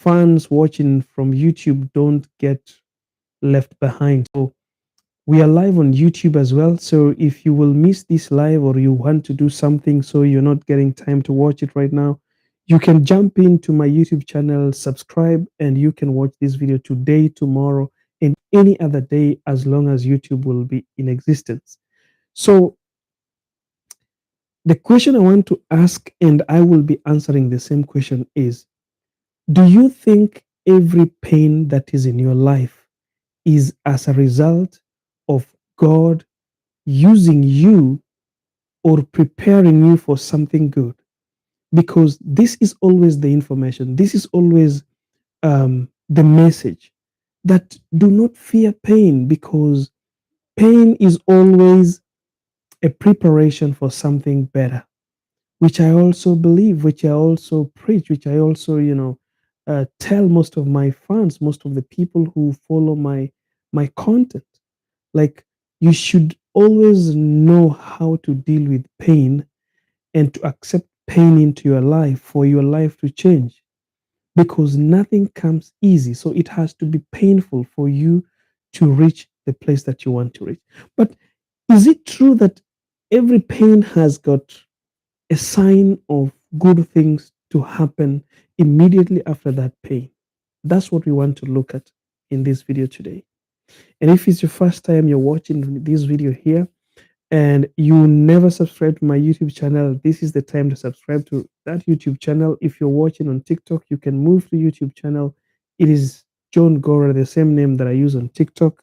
fans watching from YouTube don't get left behind. So we are live on YouTube as well. So if you will miss this live or you want to do something so you're not getting time to watch it right now, you can jump into my YouTube channel, subscribe, and you can watch this video today, tomorrow, and any other day as long as YouTube will be in existence. So the question I want to ask, and I will be answering the same question, is do you think every pain that is in your life is as a result of God using you or preparing you for something good? Because this is always the information, this is always the message that do not fear pain, because pain is always a preparation for something better, which I also believe, which I also preach, which I also, tell most of my fans, most of the people who follow my content. Like, you should always know how to deal with pain and to accept pain into your life for your life to change, because nothing comes easy. So it has to be painful for you to reach the place that you want to reach. But is it true that every pain has got a sign of good things to happen immediately after that pain? That's what we want to look at in this video today. And if it's your first time you're watching this video here and you never subscribe to my YouTube channel, this is the time to subscribe to that YouTube channel. If you're watching on TikTok, you can move to YouTube channel. It is Johngora, the same name that I use on TikTok.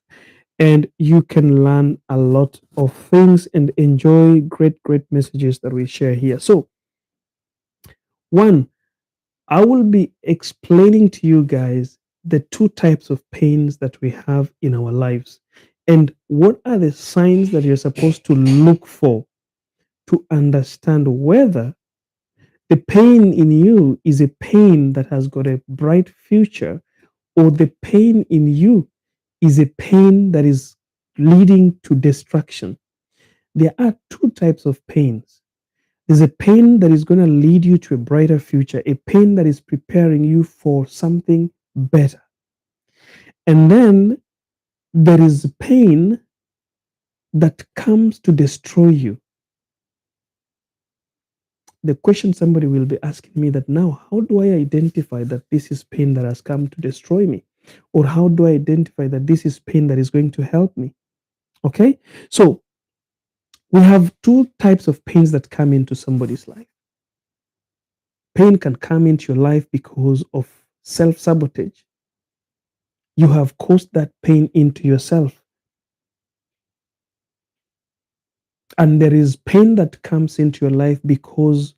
And you can learn a lot of things and enjoy great messages that we share here. So, one, I will be explaining to you guys the two types of pains that we have in our lives and what are the signs that you're supposed to look for to understand whether the pain in you is a pain that has got a bright future, or the pain in you is a pain that is leading to destruction. There are two types of pains. There's a pain that is going to lead you to a brighter future, a pain that is preparing you for something better. And then there is pain that comes to destroy you. The question somebody will be asking me that now, how do I identify that this is pain that has come to destroy me? Or how do I identify that this is pain that is going to help me? Okay, so we have two types of pains that come into somebody's life. Pain can come into your life because of self sabotage. You have caused that pain into yourself. And there is pain that comes into your life because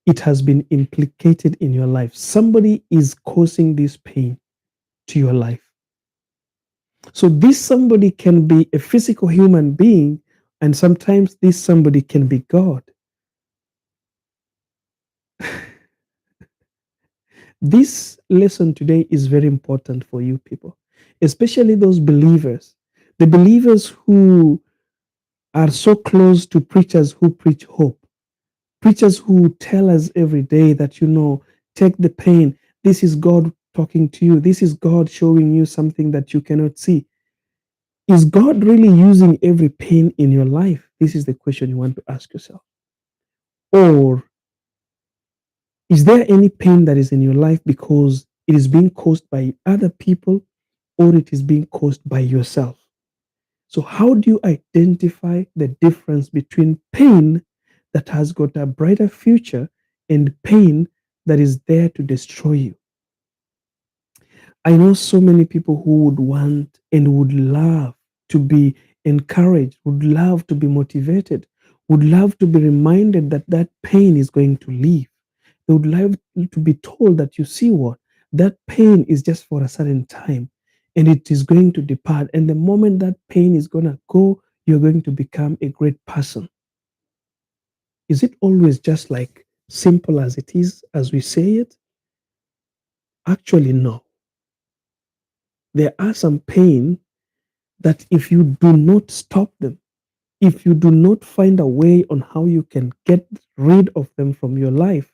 it has been implicated in your life. Somebody is causing this pain to your life. So this somebody can be a physical human being, and sometimes this somebody can be God. This lesson today is very important for you people, especially those believers, the believers who are so close to preachers who preach hope, preachers who tell us every day that, take the pain. This is God talking to you. This is God showing you something that you cannot see. Is God really using every pain in your life? This is the question you want to ask yourself. Or is there any pain that is in your life because it is being caused by other people or it is being caused by yourself? So, how do you identify the difference between pain that has got a brighter future and pain that is there to destroy you? I know so many people who would want and would love to be encouraged, would love to be motivated, would love to be reminded that that pain is going to leave. They would love to be told that, you see what, that pain is just for a certain time and it is going to depart. And the moment that pain is going to go, you're going to become a great person. Is it always just like simple as it is, as we say it? Actually, no. There are some pain that if you do not stop them, if you do not find a way on how you can get rid of them from your life,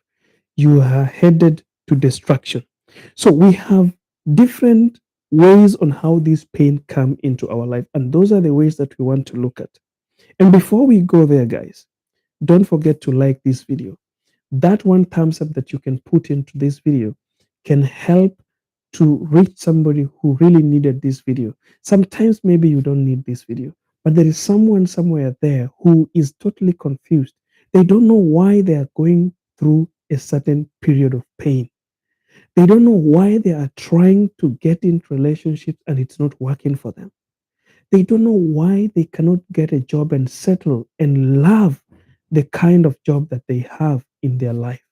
you are headed to destruction. So we have different ways on how this pain come into our life, and those are the ways that we want to look at. And before we go there, guys, don't forget to like this video. That one thumbs up that you can put into this video can help to reach somebody who really needed this video. Sometimes maybe you don't need this video, but there is someone somewhere there who is totally confused. They don't know why they are going through a certain period of pain. They don't know why they are trying to get into relationships and it's not working for them. They don't know why they cannot get a job and settle and love the kind of job that they have in their life.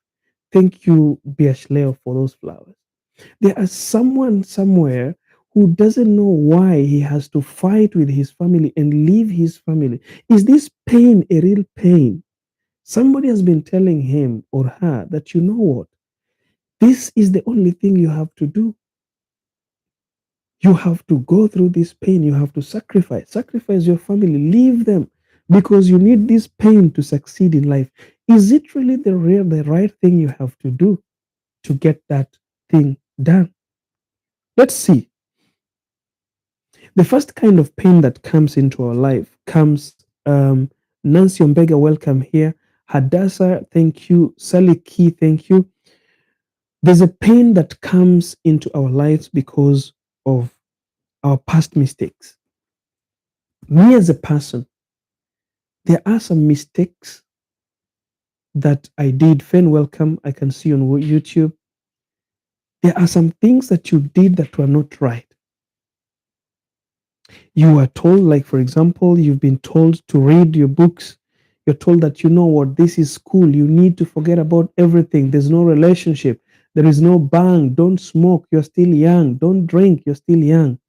Thank you, Biashleo, for those flowers. There is someone somewhere who doesn't know why he has to fight with his family and leave his family. Is this pain a real pain? Somebody has been telling him or her that, you know what, this is the only thing you have to do. You have to go through this pain. You have to sacrifice your family, leave them because you need this pain to succeed in life. Is it really the right thing you have to do to get that thing done? Let's see. The first kind of pain that comes into our life comes, Nancy Ombega, welcome here. Hadassah, thank you. Sally Key, thank you. There's a pain that comes into our lives because of our past mistakes. Me as a person, there are some mistakes that I did. Fen, welcome. I can see on YouTube. There are some things that you did that were not right. You are told, like, for example, you've been told to read your books. You're told that, you know what, this is school. You need to forget about everything. There's no relationship. There is no bang. Don't smoke. You're still young. Don't drink. You're still young.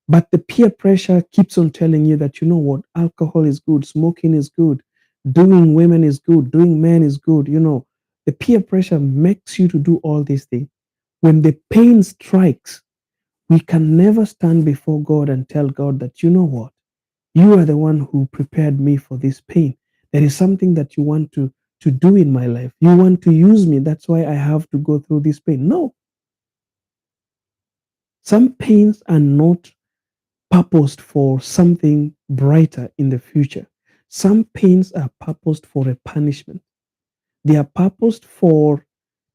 But the peer pressure keeps on telling you that, you know what, alcohol is good, smoking is good, doing women is good, doing men is good. The peer pressure makes you to do all these things. When the pain strikes, we can never stand before God and tell God that, you know what, you are the one who prepared me for this pain. There is something that you want to do in my life. You want to use me. That's why I have to go through this pain. No, some pains are not purposed for something brighter in the future. Some pains are purposed for a punishment. They are purposed for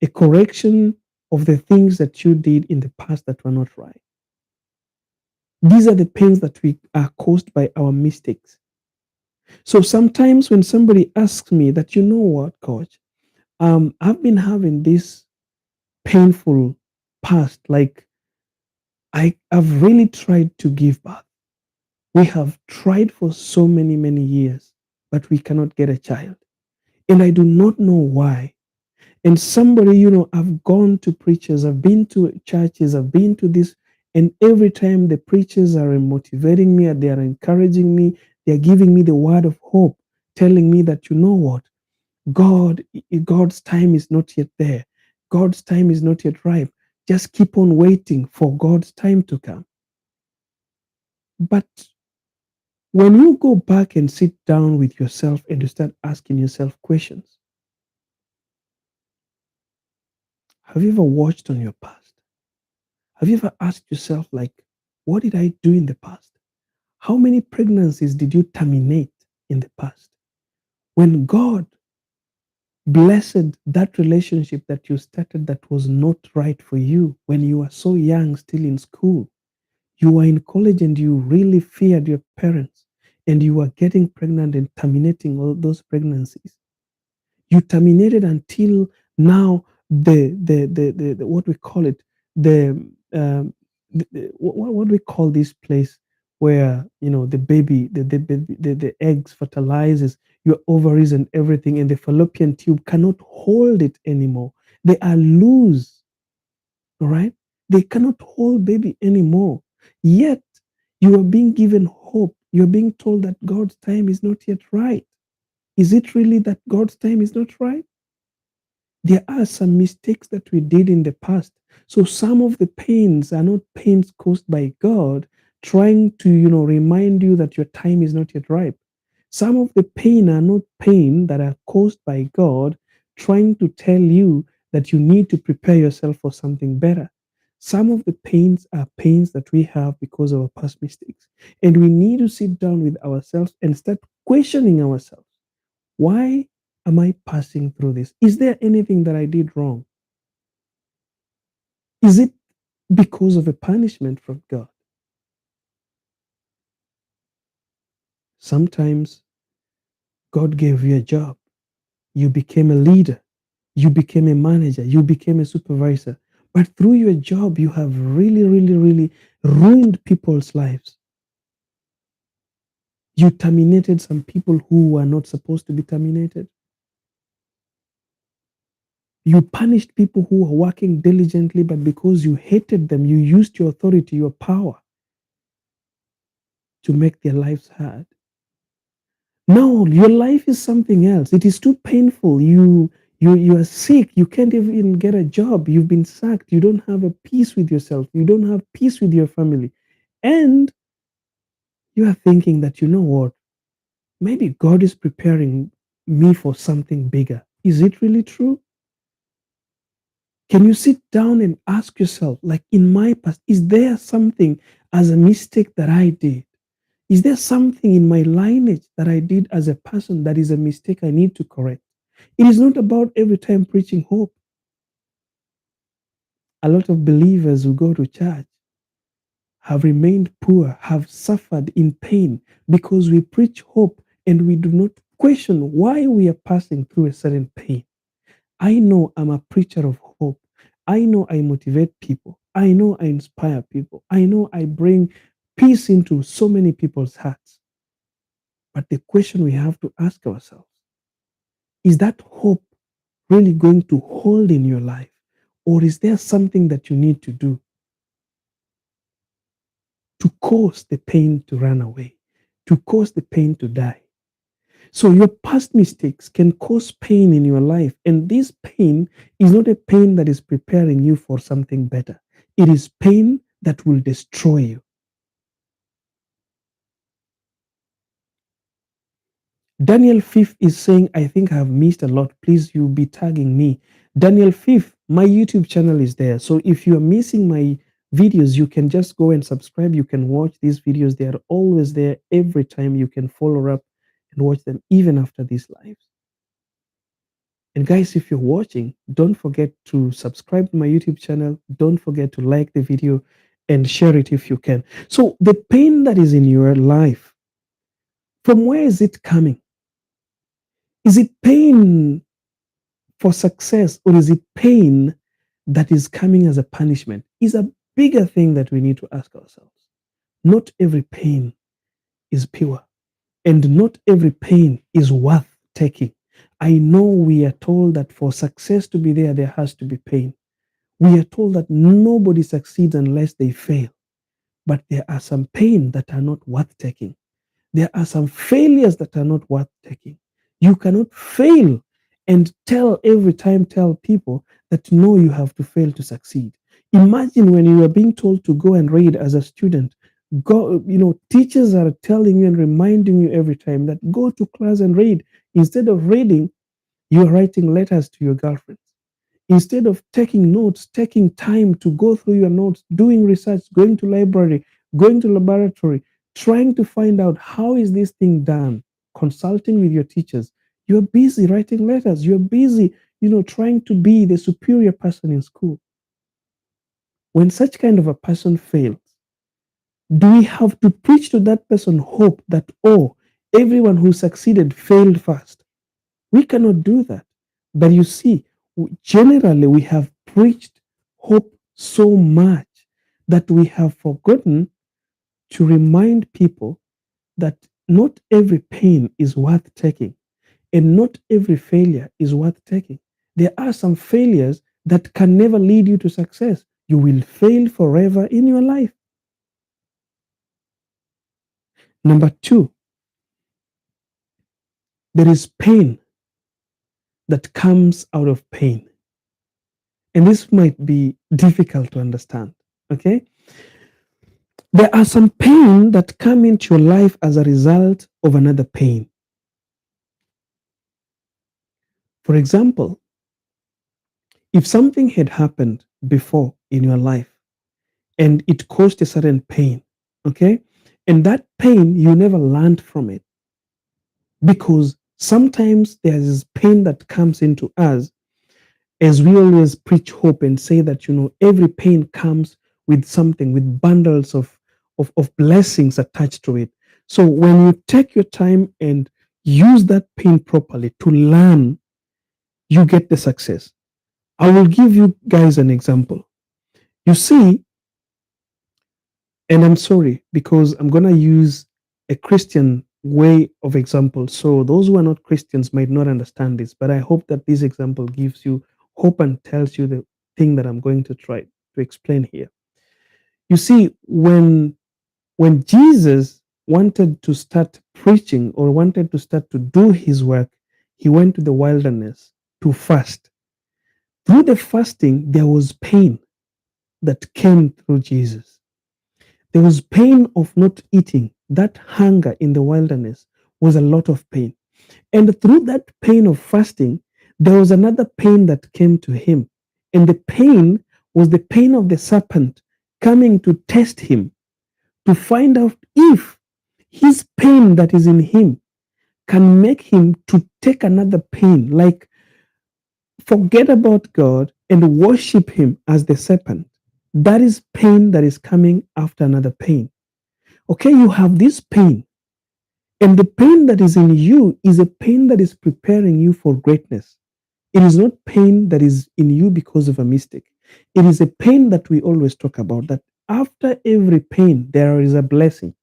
a correction of the things that you did in the past that were not right. These are the pains that we are caused by our mistakes. So sometimes when somebody asks me that, you know what, coach, I've been having this painful past, like I've really tried to give birth. We have tried for so many, many years, but we cannot get a child. And I do not know why. And somebody, I've gone to preachers, I've been to churches, I've been to this, and every time the preachers are motivating me, they are encouraging me, they're giving me the word of hope, telling me that, you know what, God's time is not yet there. God's time is not yet ripe. Just keep on waiting for God's time to come. But when you go back and sit down with yourself and you start asking yourself questions, have you ever watched on your past? Have you ever asked yourself, like, what did I do in the past? How many pregnancies did you terminate in the past? When God blessed that relationship that you started that was not right for you when you were so young, still in school, you were in college and you really feared your parents and you were getting pregnant and terminating all those pregnancies. You terminated until now the what we call it, the what do we call this place where the baby the eggs fertilizes your ovaries and everything, and the fallopian tube cannot hold it anymore. They are loose. All right, they cannot hold baby anymore. Yet you are being given hope. You're being told that God's time is not yet right. Is it really that God's time is not right? There are some mistakes that we did in the past. So some of the pains are not pains caused by God trying to, remind you that your time is not yet ripe. Some of the pain are not pain that are caused by God trying to tell you that you need to prepare yourself for something better. Some of the pains are pains that we have because of our past mistakes. And we need to sit down with ourselves and start questioning ourselves. Why am I passing through this? Is there anything that I did wrong? Is it because of a punishment from God? Sometimes God gave you a job. You became a leader. You became a manager. You became a supervisor. But through your job, you have really, really, really ruined people's lives. You terminated some people who were not supposed to be terminated. You punished people who were working diligently, but because you hated them, you used your authority, your power to make their lives hard. No, your life is something else. It is too painful. You are sick. You can't even get a job. You've been sacked. You don't have a peace with yourself. You don't have peace with your family. And you are thinking that, you know what? Maybe God is preparing me for something bigger. Is it really true? Can you sit down and ask yourself, like in my past, is there something as a mistake that I did? Is there something in my lineage that I did as a person that is a mistake I need to correct? It is not about every time preaching hope. A lot of believers who go to church have remained poor, have suffered in pain because we preach hope and we do not question why we are passing through a certain pain. I know I'm a preacher of hope. I know I motivate people. I know I inspire people. I know I bring peace into so many people's hearts. But the question we have to ask ourselves, is that hope really going to hold in your life? Or is there something that you need to do to cause the pain to run away, to cause the pain to die? So your past mistakes can cause pain in your life. And this pain is not a pain that is preparing you for something better. It is pain that will destroy you. Daniel Fifth is saying, I think I have missed a lot. Please, you be tagging me. Daniel Fifth, my YouTube channel is there. So if you are missing my videos, you can just go and subscribe. You can watch these videos. They are always there every time. You can follow up and watch them even after these lives. And guys, if you're watching, don't forget to subscribe to my YouTube channel. Don't forget to like the video and share it if you can. So the pain that is in your life, from where is it coming? Is it pain for success, or is it pain that is coming as a punishment? Is a bigger thing that we need to ask ourselves. Not every pain is pure, and not every pain is worth taking. I know we are told that for success to be there, there has to be pain. We are told that nobody succeeds unless they fail. But there are some pain that are not worth taking. There are some failures that are not worth taking. You cannot fail and tell people that no, you have to fail to succeed. Imagine when you are being told to go and read as a student. Go, teachers are telling you and reminding you every time that go to class and read. Instead of reading, you are writing letters to your girlfriend. Instead of taking notes, taking time to go through your notes, doing research, going to library, going to laboratory, trying to find out how is this thing done, consulting with your teachers. You're busy writing letters. You're busy, trying to be the superior person in school. When such kind of a person fails, do we have to preach to that person hope that, oh, everyone who succeeded failed first? We cannot do that. But you see, generally we have preached hope so much that we have forgotten to remind people that not every pain is worth taking and not every failure is worth taking. There are some failures that can never lead you to success. You will fail forever in your life. Number two, there is pain that comes out of pain. And this might be difficult to understand. Okay? There are some pain that come into your life as a result of another pain. For example, If something had happened before in your life and it caused a certain pain, okay, and that pain you never learned from it, because sometimes there is pain that comes into us, as we always preach hope and say that, every pain comes with something, with bundles of blessings attached to it. So when you take your time and use that pain properly to learn, you get the success. I will give you guys an example. You see, and I'm sorry because I'm going to use a Christian way of example. So those who are not Christians might not understand this, but I hope that this example gives you hope and tells you the thing that I'm going to try to explain here. You see, when Jesus wanted to start preaching or wanted to start to do his work, he went to the wilderness to fast. Through the fasting, there was pain that came through Jesus. There was pain of not eating. That hunger in the wilderness was a lot of pain. And through that pain of fasting, there was another pain that came to him. And the pain was the pain of the serpent coming to test him, to find out if his pain that is in him can make him to take another pain, like forget about God and worship him as the serpent. That is pain that is coming after another pain. Okay, you have this pain, and the pain that is in you is a pain that is preparing you for greatness. It is not pain that is in you because of a mistake. It is a pain that we always talk about, that after every pain, there is a blessing.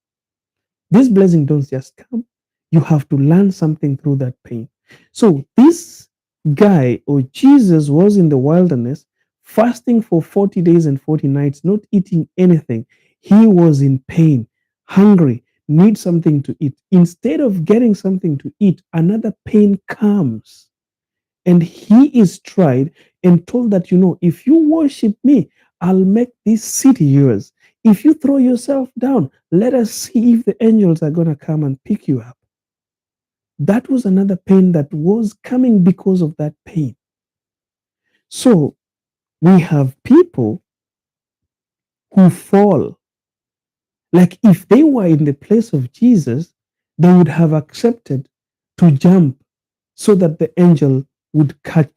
This blessing don't just come. You have to learn something through that pain. So this guy or Jesus was in the wilderness fasting for 40 days and 40 nights, not eating anything. He was in pain, hungry, need something to eat. Instead of getting something to eat, another pain comes. And he is tried and told that, if you worship me, I'll make this city yours. If you throw yourself down, let us see if the angels are going to come and pick you up. That was another pain that was coming because of that pain. So we have people who fall. Like if they were in the place of Jesus, they would have accepted to jump so that the angel would catch,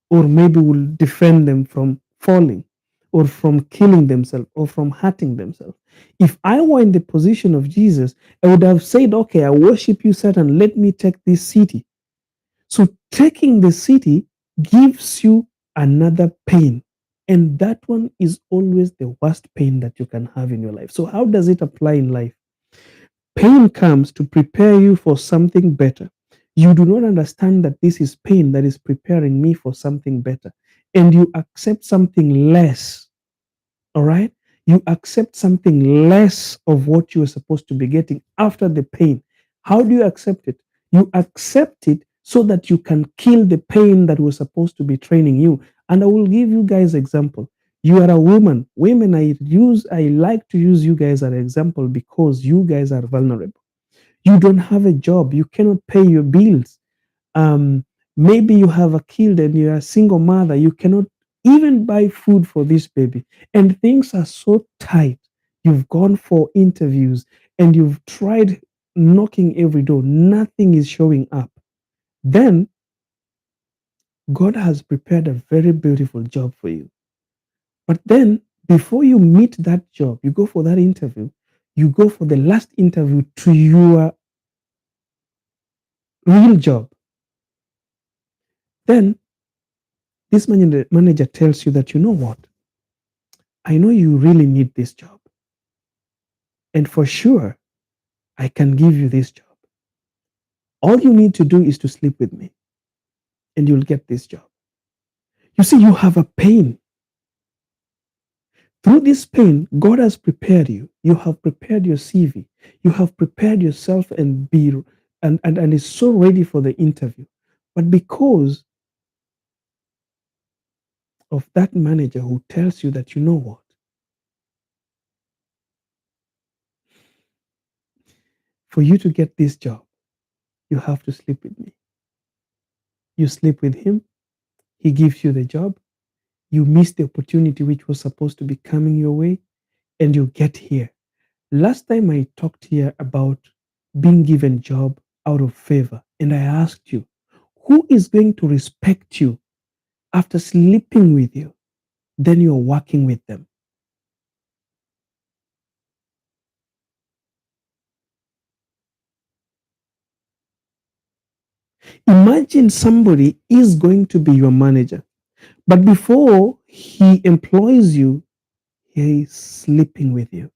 or maybe will defend them from falling or from killing themselves or from hurting themselves. If I were in the position of Jesus, I would have said, okay, I worship you, Satan, let me take this city. So taking the city gives you another pain. And that one is always the worst pain that you can have in your life. So, how does it apply in life? Pain comes to prepare you for something better. You do not understand that this is pain that is preparing me for something better. And you accept something less. All right? You accept something less of what you were supposed to be getting after the pain. How do you accept it? You accept it so that you can kill the pain that was supposed to be training you. And I will give you guys example. You are a woman. Women, I like to use you guys as an example because you guys are vulnerable. You don't have a job. You cannot pay your bills. um, Maybe you have a kid and you're a single mother. You cannot even buy food for this baby, and things are so tight. You've gone for interviews and you've tried knocking every door, nothing is showing up. Then God has prepared a very beautiful job for you. But then, before you meet that job, you go for that interview, you go for the last interview to your real job. Then this manager tells you that, you know what? I know you really need this job. And for sure, I can give you this job. All you need to do is to sleep with me and you'll get this job. You see, you have a pain. Through this pain, God has prepared you. You have prepared your CV. You have prepared yourself and is so ready for the interview. But because of that manager who tells you that, you know what? For you to get this job, you have to sleep with me. You sleep with him, He gives you the job, you miss the opportunity which was supposed to be coming your way, and you get here. Last time I talked here about being given job out of favor, and I asked you, who is going to respect you after sleeping with you? Then you're working with them. Imagine somebody is going to be your manager, but before he employs you, he is sleeping with you.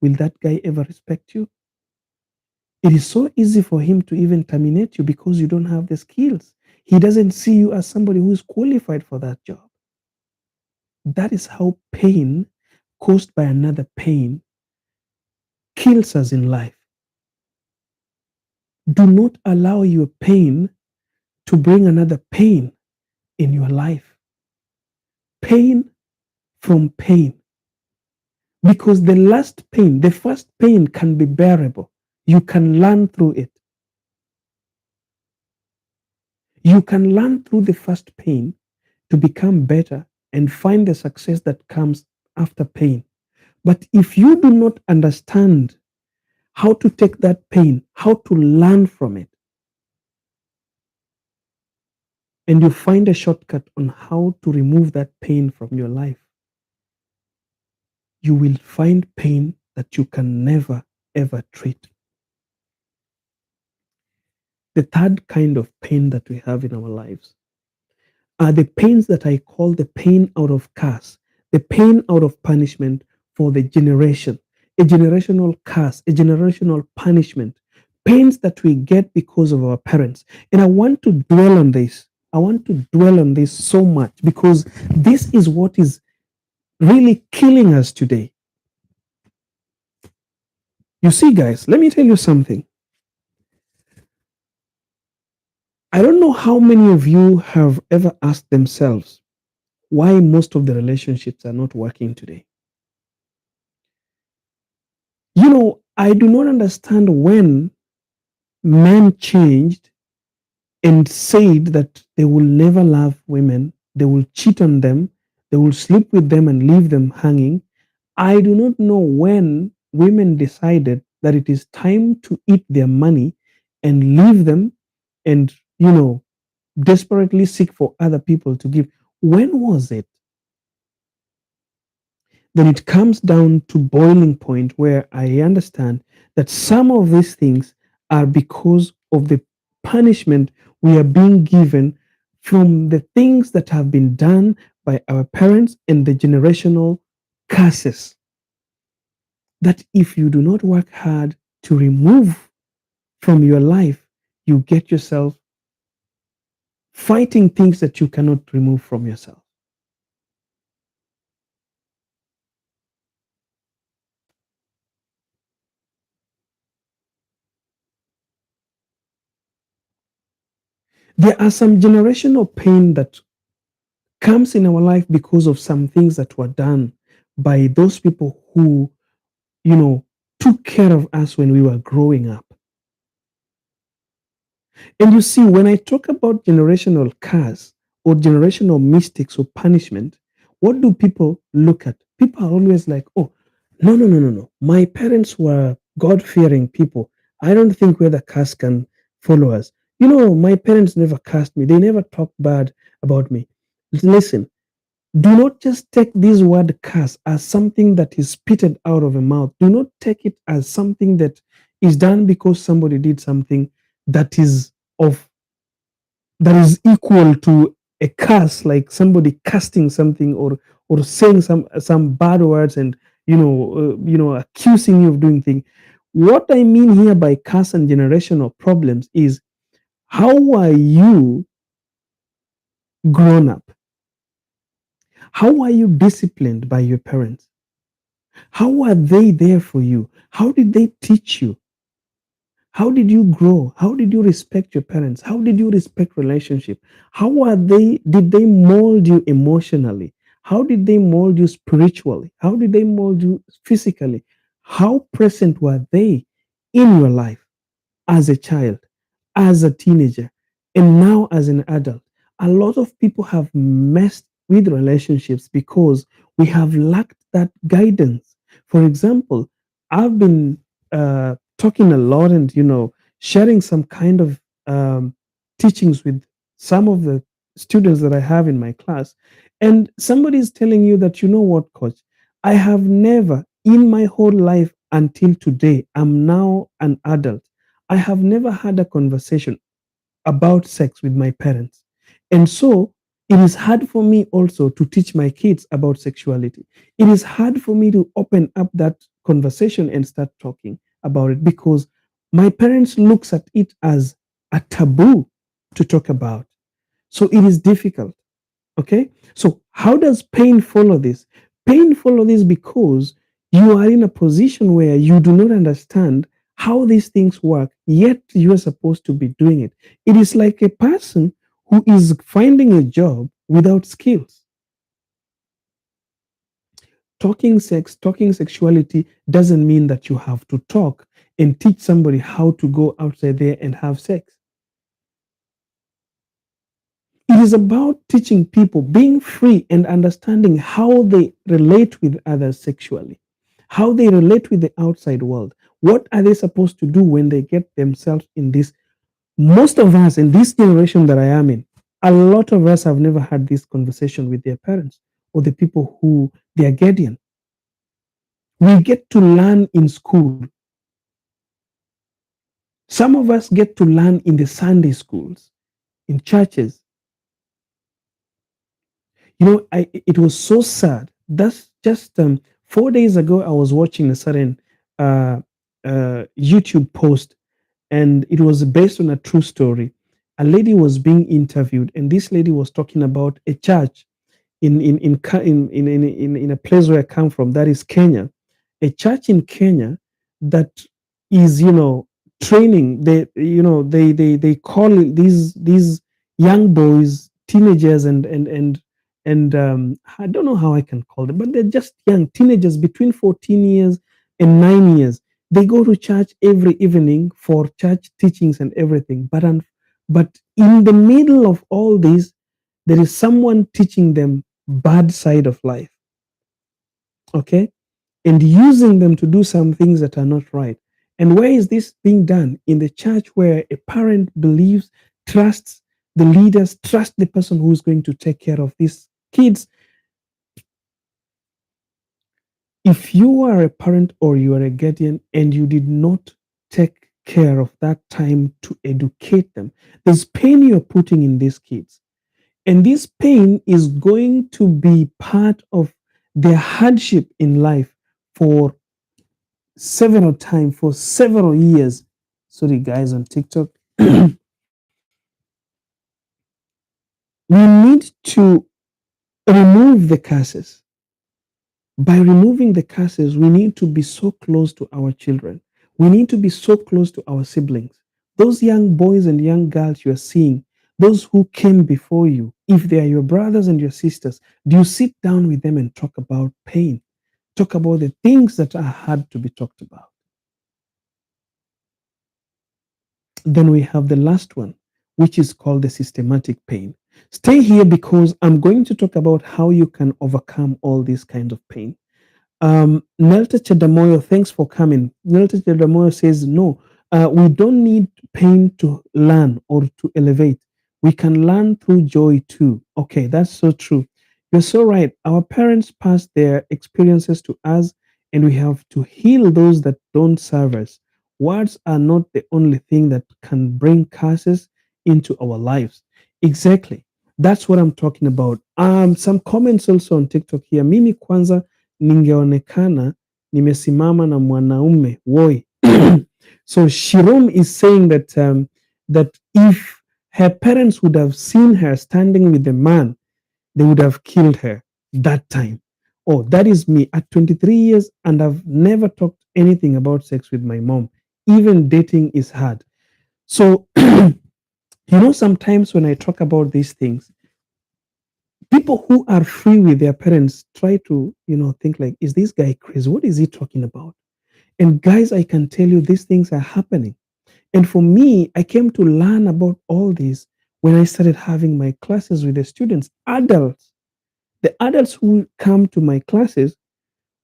Will that guy ever respect you? It is so easy for him to even terminate you because you don't have the skills. He doesn't see you as somebody who is qualified for that job. That is how pain caused by another pain kills us in life. Do not allow your pain to bring another pain in your life. Pain from pain. Because the last pain, the first pain can be bearable. You can learn through it. You can learn through the first pain to become better and find the success that comes after pain. But if you do not understand how to take that pain, how to learn from it, and you find a shortcut on how to remove that pain from your life, you will find pain that you can never ever treat. The third kind of pain that we have in our lives are the pains that I call the pain out of curse, the pain out of punishment for the generation, a generational curse, a generational punishment, pains that we get because of our parents. And I want to dwell on this. I want to dwell on this so much because this is what is really killing us today. You see, guys, let me tell you something. I don't know how many of you have ever asked themselves why most of the relationships are not working today. I do not understand when men changed and said that they will never love women, they will cheat on them, they will sleep with them and leave them hanging. I do not know when women decided that it is time to eat their money and leave them and, desperately seek for other people to give. When was it? Then it comes down to boiling point where I understand that some of these things are because of the punishment we are being given from the things that have been done by our parents and the generational curses that if you do not work hard to remove from your life, you get yourself fighting things that you cannot remove from yourself. There are some generational pain that comes in our life because of some things that were done by those people who, you know, took care of us when we were growing up. And you see, when I talk about generational curse or generational mistakes or punishment, what do people look at? People are always like, oh, no, no, no, no, no. My parents were God fearing people. I don't think whether curse can follow us. My parents never cursed me, they never talked bad about me. Listen, do not just take this word curse as something that is spitted out of a mouth. Do not take it as something that is done because somebody did something that is of that is equal to a curse, like somebody casting something or saying some bad words and accusing you of doing things. What I mean here by curse and generational problems is how are you grown up? How are you disciplined by your parents? How are they there for you? How did they teach you? How did you grow? How did you respect your parents? How did you respect relationship? Did they mold you emotionally? How did they mold you spiritually? How did they mold you physically? How present were they in your life as a child, as a teenager, and now as an adult? A lot of people have messed with relationships because we have lacked that guidance. For example, I've been talking a lot and, sharing some kind of teachings with some of the students that I have in my class. And somebody is telling you that, you know what, coach, I have never in my whole life until today, I'm now an adult. I have never had a conversation about sex with my parents. And so it is hard for me also to teach my kids about sexuality. It is hard for me to open up that conversation and start talking about it because my parents looks at it as a taboo to talk about. So it is difficult. Okay. So how does pain follow this? Pain follow this because you are in a position where you do not understand how these things work, yet you are supposed to be doing it. It is like a person who is finding a job without skills. Talking sex, talking sexuality doesn't mean that you have to talk and teach somebody how to go outside there and have sex. It is about teaching people being free and understanding how they relate with others sexually, how they relate with the outside world. What are they supposed to do when they get themselves in this? Most of us in this generation that I am in, a lot of us have never had this conversation with their parents or the people who they are guardian. We get to learn in school. Some of us get to learn in the Sunday schools, in churches. It was so sad. That's just 4 days ago. I was watching a certain uh, YouTube post, and it was based on a true story. A lady was being interviewed, and this lady was talking about a church in a place where I come from, that is Kenya, a church in Kenya that is training. They call it these young boys, teenagers, and I don't know how I can call them, but they're just young teenagers between 14 years and 9 years. They go to church every evening for church teachings and everything, but in the middle of all this, there is someone teaching them bad side of life, okay, and using them to do some things that are not right. And where is this being done? In the church, where a parent believes, trusts the leaders, trusts the person who is going to take care of these kids. If you are a parent or you are a guardian and you did not take care of that time to educate them, there's pain you're putting in these kids. And this pain is going to be part of their hardship in life for several times, for several years. Sorry, guys, on TikTok. We need to remove the curses. By removing the curses, we need to be so close to our children. We need to be so close to our siblings. Those young boys and young girls you are seeing, those who came before you, if they are your brothers and your sisters, do you sit down with them and talk about pain? Talk about the things that are hard to be talked about. Then we have the last one, which is called the systematic pain. Stay here because I'm going to talk about how you can overcome all these kinds of pain. Nelta Chedamoyo, thanks for coming. Nelta Chedamoyo says, no, we don't need pain to learn or to elevate. We can learn through joy too. Okay, that's so true. You're so right. Our parents passed their experiences to us, and we have to heal those that don't serve us. Words are not the only thing that can bring curses into our lives. Exactly. That's what I'm talking about. Some comments also on TikTok here. Mimi kwanza ningeonekana nimesimama na mwanaume woi. So Shirom is saying that if her parents would have seen her standing with the man, they would have killed her that time. Oh, that is me at 23 years, and I've never talked anything about sex with my mom. Even dating is hard. So, sometimes when I talk about these things, people who are free with their parents try to, think like, is this guy crazy? What is he talking about? And guys, I can tell you these things are happening. And for me, I came to learn about all this when I started having my classes with the students, adults, the adults who come to my classes,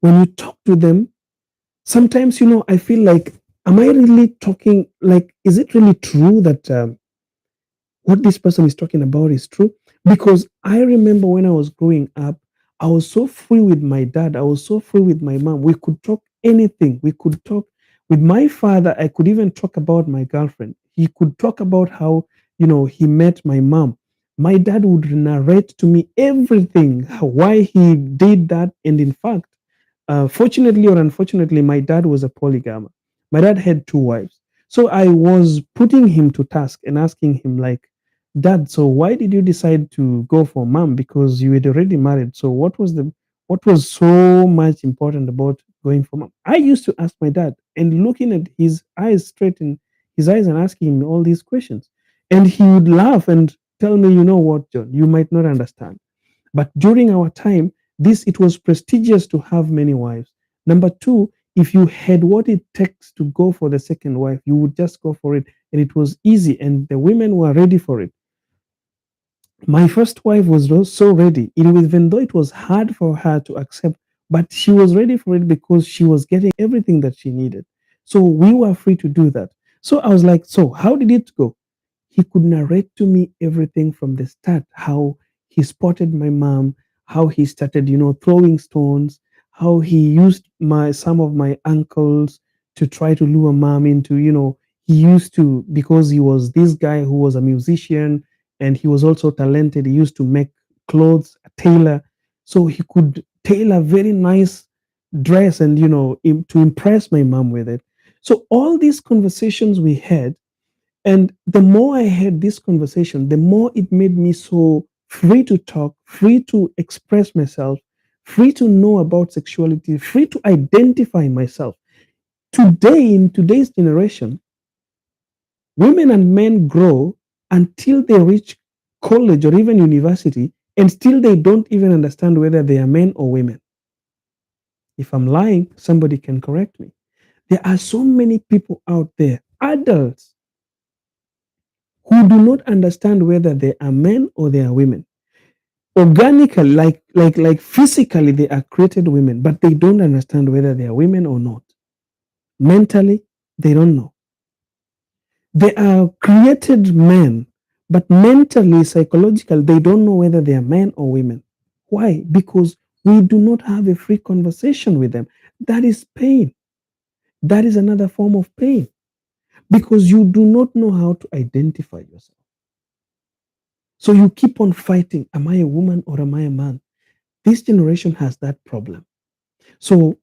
when you talk to them, sometimes, I feel like, am I really talking? Like, is it really true that what this person is talking about is true? Because I remember when I was growing up, I was so free with my dad. I was so free with my mom. We could talk anything. We could talk with my father. I could even talk about my girlfriend. He could talk about how, he met my mom. My dad would narrate to me everything, why he did that. And in fact, fortunately or unfortunately, my dad was a polygamer. My dad had two wives. So I was putting him to task and asking him, like, Dad, so why did you decide to go for mom? Because you had already married. So what was so much important about going for mom? I used to ask my dad and looking at his eyes straight in his eyes and asking him all these questions. And he would laugh and tell me, you know what, John, you might not understand. But during our time, this it was prestigious to have many wives. Number two, if you had what it takes to go for the second wife, you would just go for it, and it was easy, and the women were ready for it. My first wife was so ready, even though it was hard for her to accept, but she was ready for it because she was getting everything that she needed. So we were free to do that. So I was like, so how did it go? He could narrate to me everything from the start, how he spotted my mom, how he started, throwing stones, how he used my some of my uncles to try to lure mom into, he used to, because he was this guy who was a musician and he was also talented. He used to make clothes, a tailor, so he could tailor very nice dress and, to impress my mom with it. So all these conversations we had, and the more I had this conversation, the more it made me so free to talk, free to express myself, free to know about sexuality, free to identify myself. Today, in today's generation, women and men grow until they reach college or even university, and still they don't even understand whether they are men or women. If I'm lying, somebody can correct me. There are so many people out there, adults, who do not understand whether they are men or they are women. Organically, like physically, they are created women, but they don't understand whether they are women or not. Mentally, they don't know. They are created men, but mentally, psychologically, they don't know whether they are men or women. Why? Because we do not have a free conversation with them. That is pain. That is another form of pain because you do not know how to identify yourself. So you keep on fighting. Am I a woman or am I a man? This generation has that problem. So,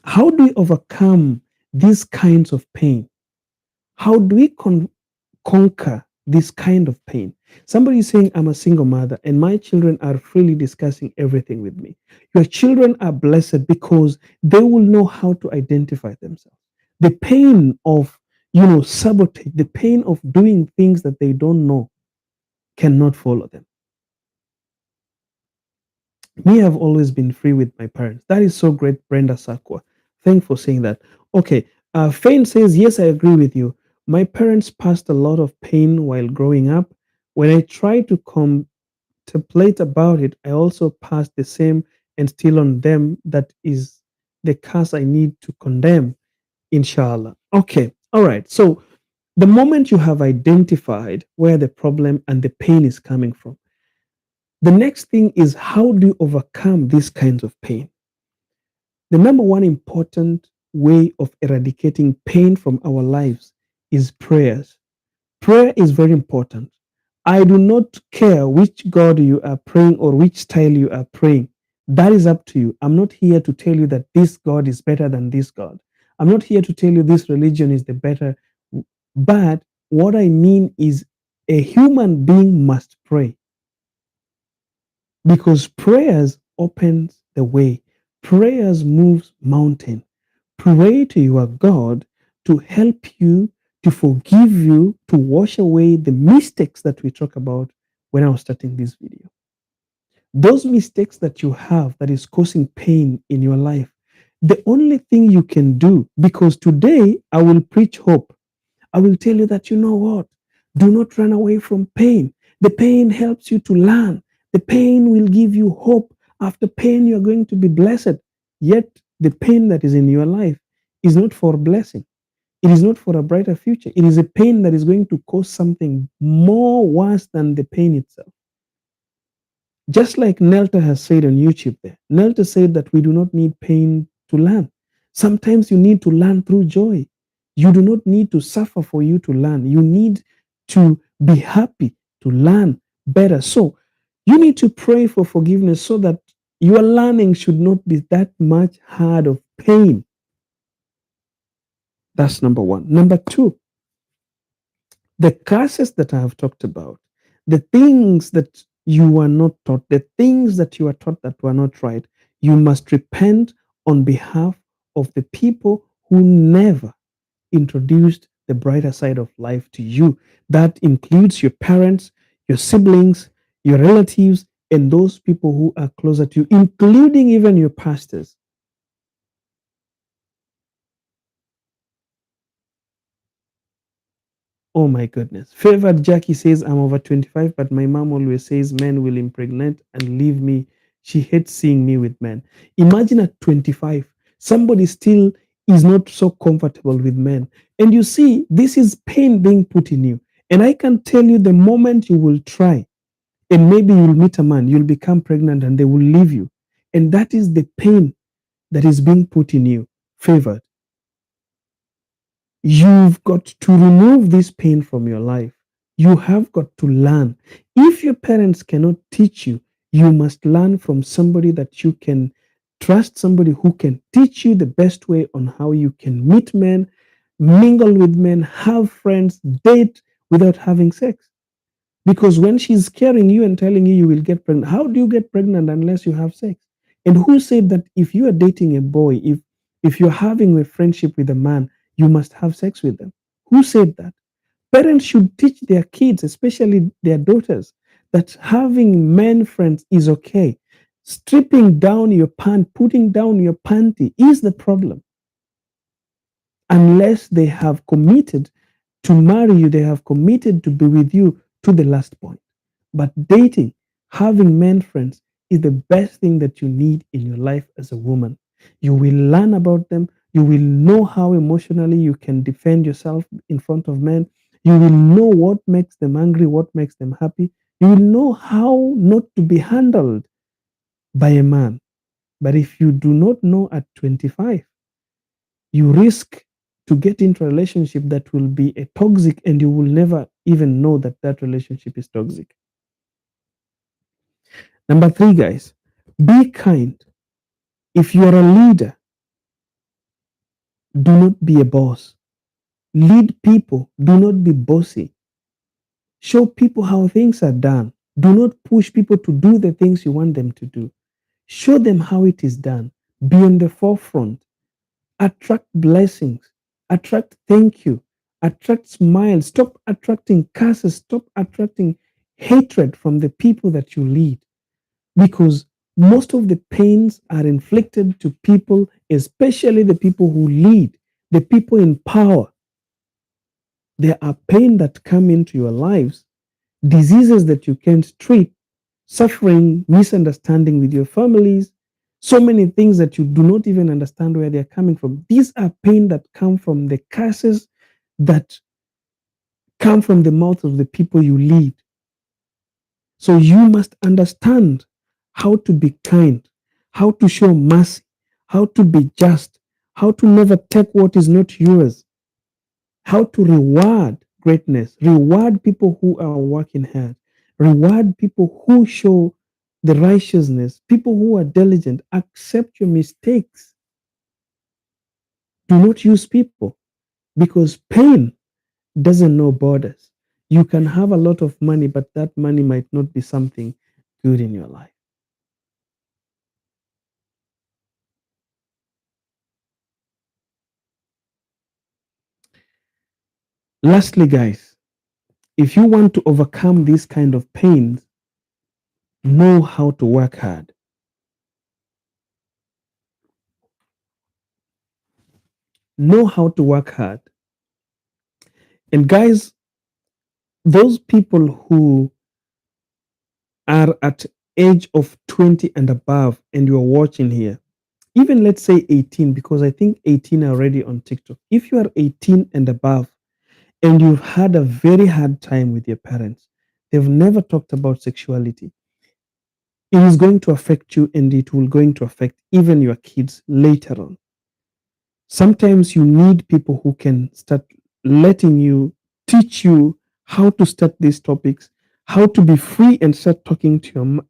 how do we overcome these kinds of pain? How do we conquer this kind of pain? Somebody is saying, I'm a single mother and my children are freely discussing everything with me. Your children are blessed because they will know how to identify themselves. The pain of, sabotage, the pain of doing things that they don't know cannot follow them. Me, I've always been free with my parents. That is so great, Brenda Sakwa. Thanks for saying that. Okay, Fane says, yes, I agree with you. My parents passed a lot of pain while growing up. When I try to contemplate about it, I also passed the same and still on them. That is the curse I need to condemn, inshallah. Okay, all right. So the moment you have identified where the problem and the pain is coming from, the next thing is how do you overcome these kinds of pain? The number one important way of eradicating pain from our lives is prayers. Prayer is very important. I do not care which God you are praying or which style you are praying. That is up to you. I'm not here to tell you that this God is better than this God. I'm not here to tell you this religion is the better. But what I mean is a human being must pray because prayers opens the way. Prayers moves mountain. Pray to your God to help you, to forgive you, to wash away the mistakes that we talk about when I was starting this video. Those mistakes that you have that is causing pain in your life, the only thing you can do, because today I will preach hope. I will tell you that, you know what? Do not run away from pain. The pain helps you to learn. The pain will give you hope. After pain, you're going to be blessed. Yet, the pain that is in your life is not for blessing. It is not for a brighter future. It is a pain that is going to cause something more worse than the pain itself. Just like Nelta has said on YouTube there, Nelta said that we do not need pain to learn. Sometimes you need to learn through joy. You do not need to suffer for you to learn. You need to be happy to learn better. So you need to pray for forgiveness so that your learning should not be that much hard of pain. That's number one. Number two, the curses that I have talked about, the things that you were not taught, the things that you are taught that were not right, you must repent on behalf of the people who never introduced the brighter side of life to you. That includes your parents, your siblings, your relatives, and those people who are closer to you, including even your pastors. Oh my goodness. Favored Jackie says, I'm over 25, but my mom always says men will impregnate and leave me. She hates seeing me with men. Imagine at 25, somebody still is not so comfortable with men. And you see, this is pain being put in you. And I can tell you the moment you will try, and maybe you'll meet a man, you'll become pregnant and they will leave you. And that is the pain that is being put in you. Favored. You've got to remove this pain from your life. You have got to learn. If your parents cannot teach you, you must learn from somebody that you can trust, somebody who can teach you the best way on how you can meet men, mingle with men, have friends, date without having sex. Because when she's scaring you and telling you you will get pregnant, how do you get pregnant unless you have sex? And who said that if you are dating a boy, if you're having a friendship with a man, you must have sex with them? Who said that? Parents should teach their kids, especially their daughters, that having men friends is okay. Stripping down your pant, putting down your panty is the problem. Unless they have committed to marry you, they have committed to be with you to the last point. But dating, having men friends is the best thing that you need in your life as a woman. You will learn about them. You will know how emotionally you can defend yourself in front of men. You will know what makes them angry, what makes them happy. You will know how not to be handled by a man. But if you do not know at 25, you risk to get into a relationship that will be a toxic and you will never even know that that relationship is toxic. Number three, guys, be kind. If you are a leader, do not be a boss. Lead people, do not be bossy. Show people how things are done. Do not push people to do the things you want them to do. Show them how it is done. Be on the forefront. Attract blessings, attract thank you, attract smiles. Stop attracting curses, stop attracting hatred from the people that you lead, because most of the pains are inflicted to people, especially the people who lead, the people in power. There are pain that come into your lives, diseases that you can't treat, suffering, misunderstanding with your families, so many things that you do not even understand where they're coming from. These are pain that come from the curses that come from the mouth of the people you lead. So you must understand how to be kind, how to show mercy, how to be just, how to never take what is not yours, how to reward greatness, reward people who are working hard, reward people who show the righteousness, people who are diligent, accept your mistakes. Do not use people, because pain doesn't know borders. You can have a lot of money, but that money might not be something good in your life. Lastly, guys, if you want to overcome these kind of pains, know how to work hard. Know how to work hard. And guys, those people who are at age of 20 and above and you're watching here, even let's say 18, because I think 18 are already on TikTok. If you are 18 and above and you've had a very hard time with your parents, they've never talked about sexuality, it is going to affect you and it will going to affect even your kids later on. Sometimes you need people who can start letting you, teach you how to start these topics, how to be free and start talking to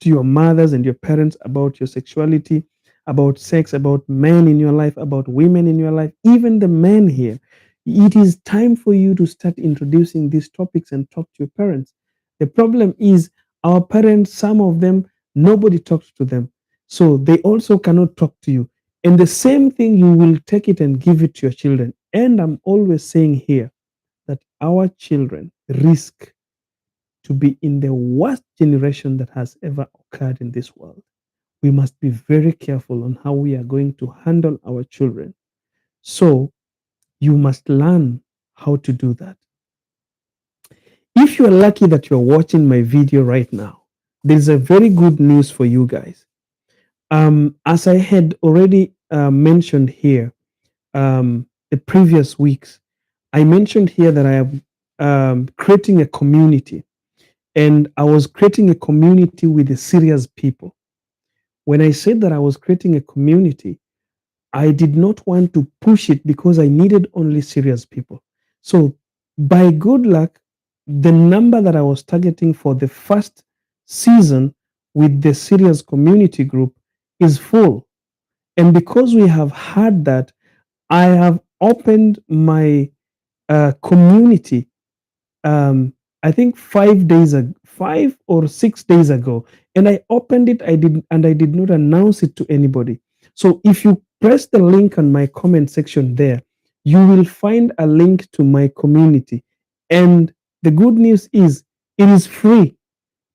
your mothers and your parents about your sexuality, about sex, about men in your life, about women in your life, even the men here. It is time for you to start introducing these topics and talk to your parents. The problem is our parents, some of them, nobody talks to them. So they also cannot talk to you. And the same thing, you will take it and give it to your children. And I'm always saying here that our children risk to be in the worst generation that has ever occurred in this world. We must be very careful on how we are going to handle our children. So you must learn how to do that. If you are lucky that you're watching my video right now, there's a very good news for you guys. As I had already mentioned here, the previous weeks, I mentioned here that I am creating a community, and I was creating a community with the serious people. When I said that I was creating a community, I did not want to push it because I needed only serious people. So, by good luck, the number that I was targeting for the first season with the serious community group is full. And because we have had that, I have opened my community, I think 5 days ago, 5 or 6 days ago, and I opened it. I did not announce it to anybody. So if you press the link on my comment section there, you will find a link to my community. And the good news is it is free,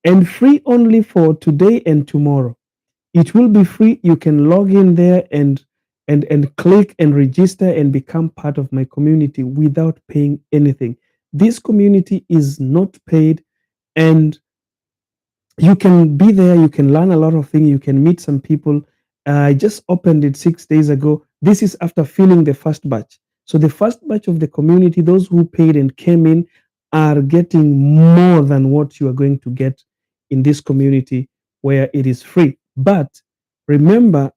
and free only for today and tomorrow. It will be free. You can log in there and click and register and become part of my community without paying anything. This community is not paid, and you can be there, you can learn a lot of things, you can meet some people. I just opened it 6 days ago. This is after filling the first batch. So the first batch of the community, those who paid and came in, are getting more than what you are going to get in this community where it is free. But remember,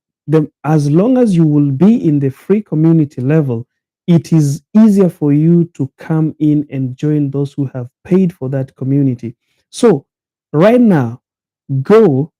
as long as you will be in the free community level, it is easier for you to come in and join those who have paid for that community. So right now, go,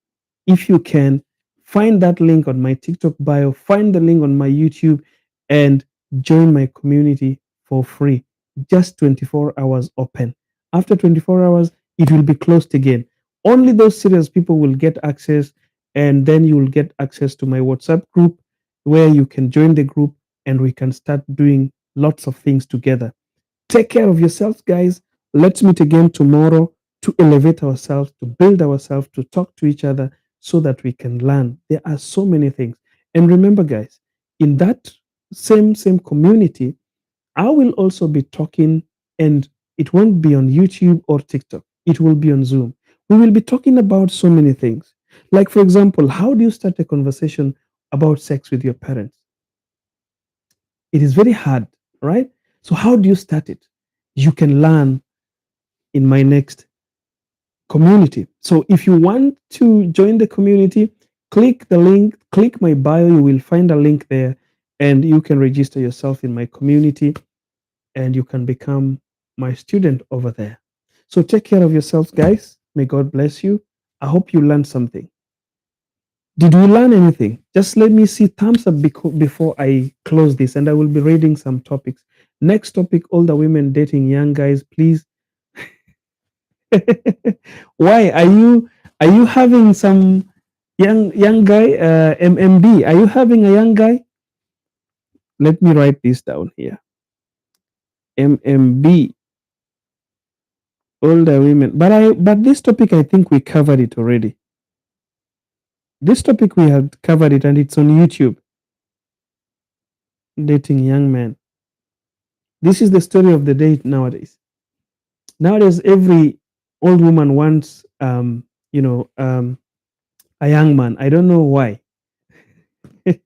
if you can, find that link on my TikTok bio, find the link on my YouTube, and join my community for free. Just 24 hours open. After 24 hours, it will be closed again. Only those serious people will get access, and then you will get access to my WhatsApp group where you can join the group and we can start doing lots of things together. Take care of yourselves, guys. Let's meet again tomorrow to elevate ourselves, to build ourselves, to talk to each other so that we can learn. There are so many things. And remember, guys, in that same community, I will also be talking, and it won't be on YouTube or TikTok. It will be on Zoom. We will be talking about so many things. Like, for example, how do you start a conversation about sex with your parents? It is very hard, right? So, how do you start it? You can learn in my next community. So, if you want to join the community, click the link, click my bio, you will find a link there, and you can register yourself in my community and you can become my student over there. So, take care of yourselves, guys. May God bless you. I hope you learned something. Did we learn anything? Just let me see thumbs up before I close this, and I will be reading some topics. Next topic: older women dating young guys. Please. Why are you having some young guy? MMB. Are you having a young guy? Let me write this down here. MMB. Older women. But this topic, I think we covered it already. This topic we had covered it, and it's on YouTube. Dating young men. This is the story of the day nowadays. Nowadays, every old woman wants you know, a young man. I don't know why. And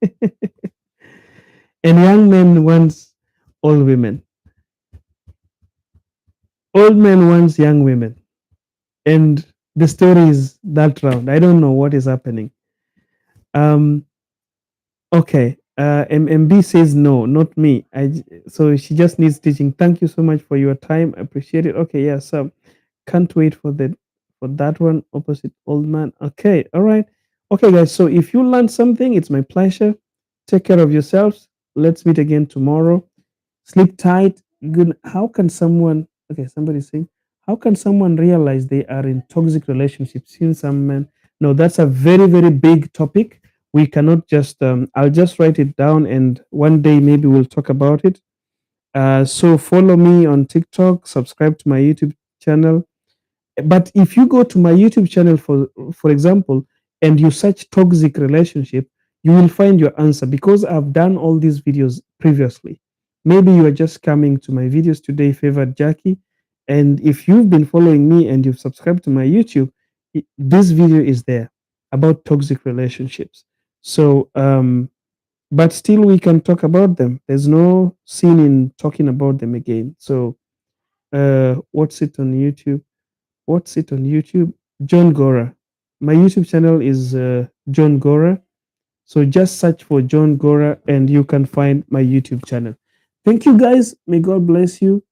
young men wants old women. Old men wants young women. And the story is that round. I don't know what is happening. Um, okay. MB says no, not me. So she just needs teaching. Thank you so much for your time. I appreciate it. Okay, yeah. So can't wait for that one. Opposite old man. Okay, all right. Okay, guys. So if you learned something, it's my pleasure. Take care of yourselves. Let's meet again tomorrow. Sleep tight. Good. How can someone? Okay, somebody's saying. How can someone realize they are in toxic relationships? Since some men. No, that's a very big topic. We cannot just. I'll just write it down, and one day maybe we'll talk about it. So follow me on TikTok. Subscribe to my YouTube channel. But if you go to my YouTube channel, for example, and you search toxic relationship, you will find your answer because I've done all these videos previously. Maybe you are just coming to my videos today, favored Jackie. And if you've been following me and you've subscribed to my YouTube, this video is there about toxic relationships. So, but still we can talk about them. There's no sin in talking about them again. So, what's it on YouTube? What's it on YouTube? Johngora. My YouTube channel is Johngora. So just search for Johngora and you can find my YouTube channel. Thank you guys. May God bless you.